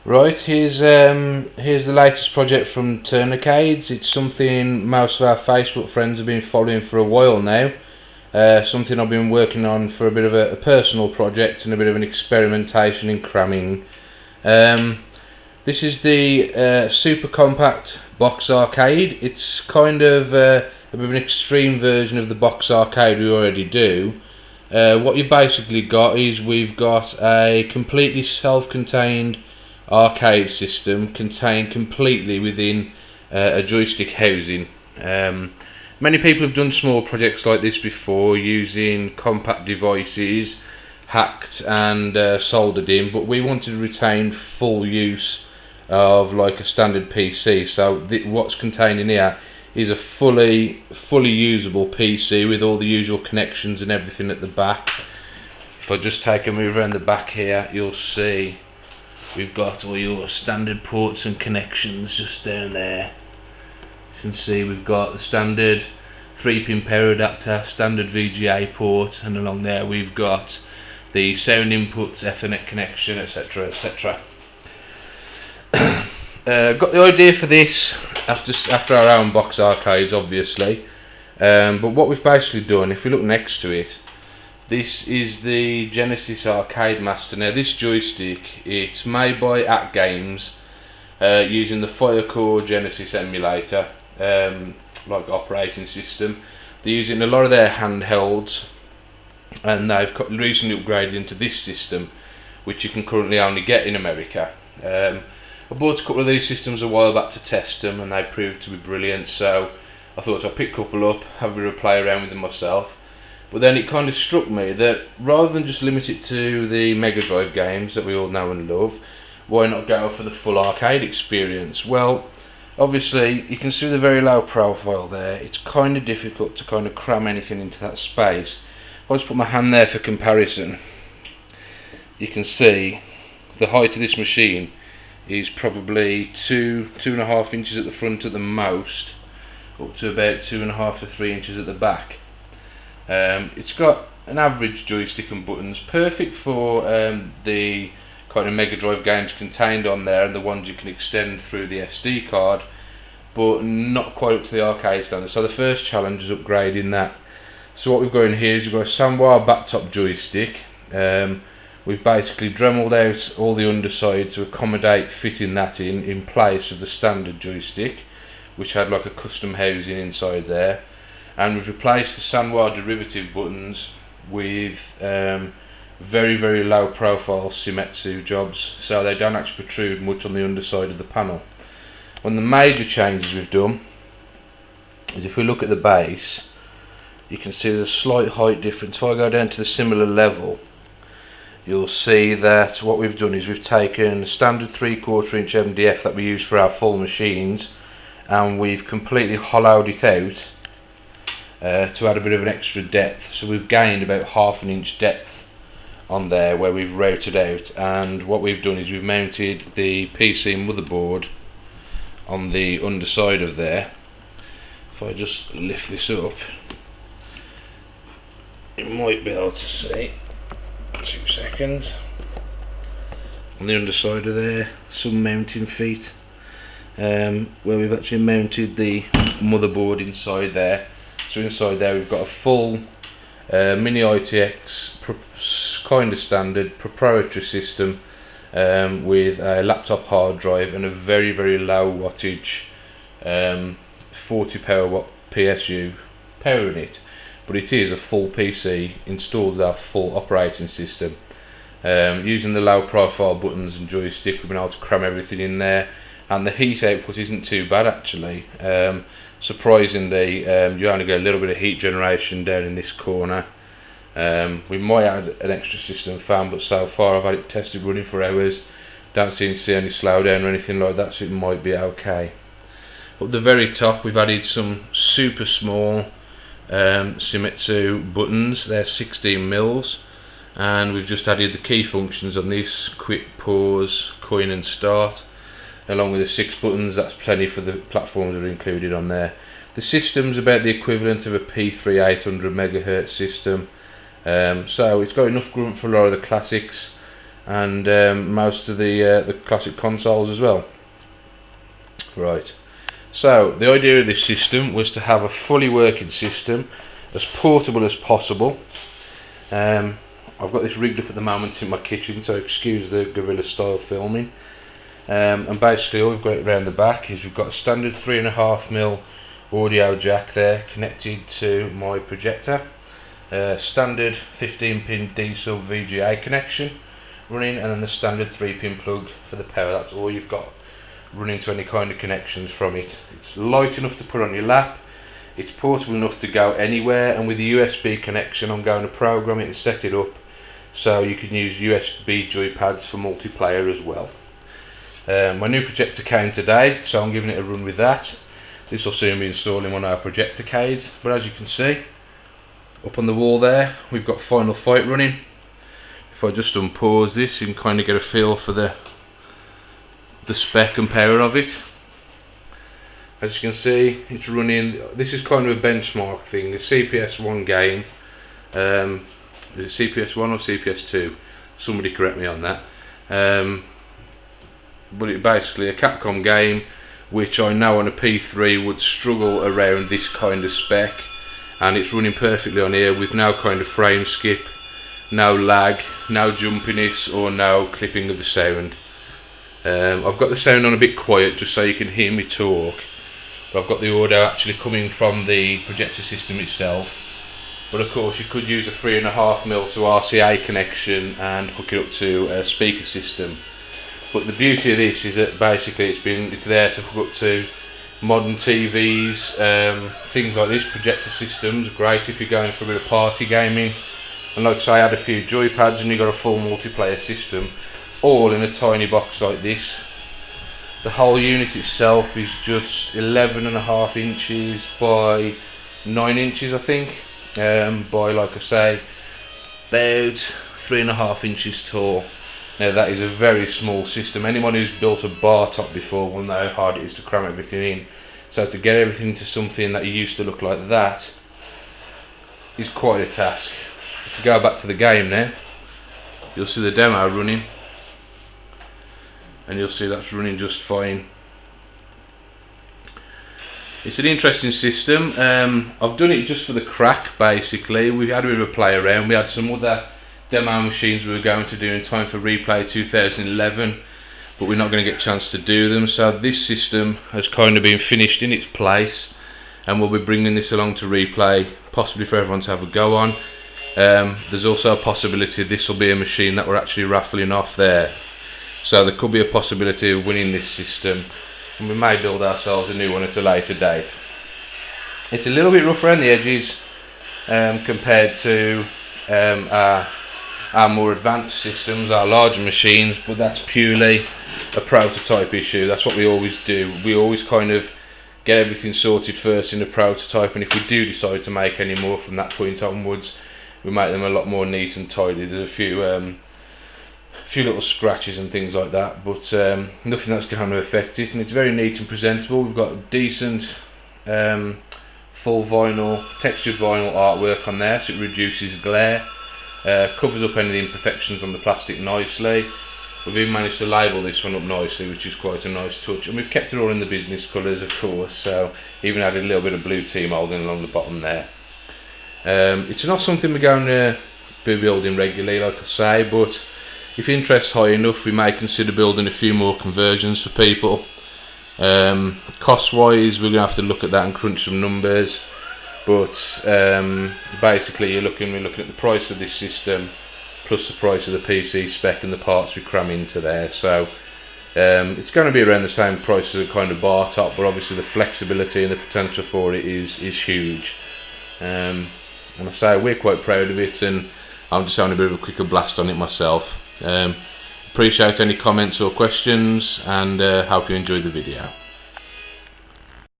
Right, here's the latest project from Turnarcades. It's something most of our Facebook friends have been following for a while now. Something I've been working on for a bit of a personal project and a bit of an experimentation in cramming. This is the super compact box arcade. It's kind of a bit of an extreme version of the box arcade we already do. What you've basically got is we've got a completely self-contained arcade system contained completely within a joystick housing. Many people have done small projects like this before using compact devices hacked and soldered in, but we wanted to retain full use of like a standard PC. So what's contained in here is a fully usable PC with all the usual connections and everything at the back. If I just take a move around the back here, you'll see we've got all your standard ports and connections just down there. You can see we've got the standard 3-pin power adapter, standard VGA port, and along there we've got the sound inputs, Ethernet connection, etc, etc. Got the idea for this after our own box arcades, obviously, but what we've basically done, if we look next to it, this is the Genesis Arcade Master. Now this joystick, it's made by At Games using the Firecore Genesis emulator, like operating system. They're using a lot of their handhelds, and they've recently upgraded into this system, which you can currently only get in America. I bought a couple of these systems a while back to test them, and they proved to be brilliant, so I thought I'd pick a couple up, have a bit of a play around with them myself. But then it kind of struck me that rather than just limit it to the Mega Drive games that we all know and love, why not go for the full arcade experience? Well, obviously you can see the very low profile there. It's kind of difficult to kind of cram anything into that space. If I just put my hand there for comparison, you can see the height of this machine is probably 2.5 inches at the front at the most, up to about 2.5 to 3 inches at the back. It's got an average joystick and buttons, perfect for the kind of Mega Drive games contained on there and the ones you can extend through the SD card, but not quite up to the arcade standard. So the first challenge is upgrading that. So what we've got in here is we've got a Sanwa backtop joystick. We've basically dremeled out all the underside to accommodate fitting that in place of the standard joystick, which had like a custom housing inside there. And we've replaced the Sanwa derivative buttons with very low profile Seimetsu jobs, so they don't actually protrude much on the underside of the panel. One of the major changes we've done is, if we look at the base, you can see there's a slight height difference. If I go down to the similar level, you'll see that what we've done is we've taken the standard 3/4 inch MDF that we use for our full machines, and we've completely hollowed it out to add a bit of an extra depth. So we've gained about 1/2 inch depth on there where we've routed out, and what we've done is we've mounted the PC motherboard on the underside of there. If I just lift this up, you might be able to see. 2 seconds. On the underside of there, some mounting feet, where we've actually mounted the motherboard inside there. So inside there we've got a full mini ITX kind of standard proprietary system with a laptop hard drive and a very low wattage 40 power watt PSU powering it. But it is a full PC installed with our full operating system. Using the low profile buttons and joystick, we've been able to cram everything in there, and the heat output isn't too bad actually. Surprisingly, you only get a little bit of heat generation down in this corner. We might add an extra system fan, but so far I've had it tested running for hours. Don't seem to see any slowdown or anything like that, so it might be okay. At the very top we've added some super small Seimetsu buttons. They're 16 mils, and we've just added the key functions on this: quit, pause, coin and start, along with the 6 buttons. That's plenty for the platforms that are included on there. The system's about the equivalent of a P3 800 MHz system, so it's got enough grunt for a lot of the classics, and most of the classic consoles as well. Right, so the idea of this system was to have a fully working system, as portable as possible. I've got this rigged up at the moment in my kitchen, so excuse the guerrilla style filming. And basically all we've got around the back is we've got a standard 3.5mm audio jack there connected to my projector, standard 15-pin diesel VGA connection running, and then the standard 3-pin plug for the power. That's all you've got running to any kind of connections from it. It's light enough to put on your lap, it's portable enough to go anywhere, and with the USB connection I'm going to program it and set it up so you can use USB joypads for multiplayer as well. My new projector came today, so I'm giving it a run with that. This will soon be installing one of our projectorcades, but as you can see up on the wall there we've got Final Fight running. If I just unpause this, you can kind of get a feel for the spec and power of it. As you can see, it's running, this is kind of a benchmark thing, the CPS1 game. Is it CPS1 or CPS2? Somebody correct me on that. But it's basically a Capcom game which I know on a P3 would struggle around this kind of spec, and it's running perfectly on here with no kind of frame skip, no lag, no jumpiness or no clipping of the sound. I've got the sound on a bit quiet just so you can hear me talk, but I've got the audio actually coming from the projector system itself. But of course you could use a 3.5mm to RCA connection and hook it up to a speaker system. But the beauty of this is that basically it's there to hook up to modern TVs, things like this. Projector systems are great if you're going for a bit of party gaming, and like I say, add a few joypads and you've got a full multiplayer system, all in a tiny box like this. The whole unit itself is just 11.5 inches by 9 inches I think, by, like I say, about 3.5 inches tall. Now that is a very small system. Anyone who's built a bar top before will know how hard it is to cram everything in. So to get everything to something that used to look like that is quite a task. If you go back to the game now, you'll see the demo running, and you'll see that's running just fine. It's an interesting system. I've done it just for the crack basically. We had a bit of a play around. We had some other demo machines we were going to do in time for Replay 2011, but we're not going to get a chance to do them, so this system has kind of been finished in its place, and we'll be bringing this along to Replay, possibly for everyone to have a go on. There's also a possibility this will be a machine that we're actually raffling off there, so there could be a possibility of winning this system, and we may build ourselves a new one at a later date. It's a little bit rough around the edges compared to our more advanced systems, our larger machines, but that's purely a prototype issue. That's what we always do. We always kind of get everything sorted first in the prototype, and if we do decide to make any more from that point onwards, we make them a lot more neat and tidy. There's a few little scratches and things like that, but nothing that's going to affect it, and it's very neat and presentable. We've got decent full vinyl, textured vinyl artwork on there, so it reduces glare. Covers up any of the imperfections on the plastic nicely. We've even managed to label this one up nicely, which is quite a nice touch, and we've kept it all in the business colours of course, so even added a little bit of blue team moulding along the bottom there. It's not something we're going to be building regularly, like I say, but if interest's high enough we may consider building a few more conversions for people. Cost wise we're going to have to look at that and crunch some numbers, but basically we're looking at the price of this system plus the price of the PC spec and the parts we cram into there, so it's going to be around the same price as a kind of bar top, but obviously the flexibility and the potential for it is huge. And I say we're quite proud of it, and I'm just having a bit of a quicker blast on it myself. Appreciate any comments or questions, and hope you enjoyed the video.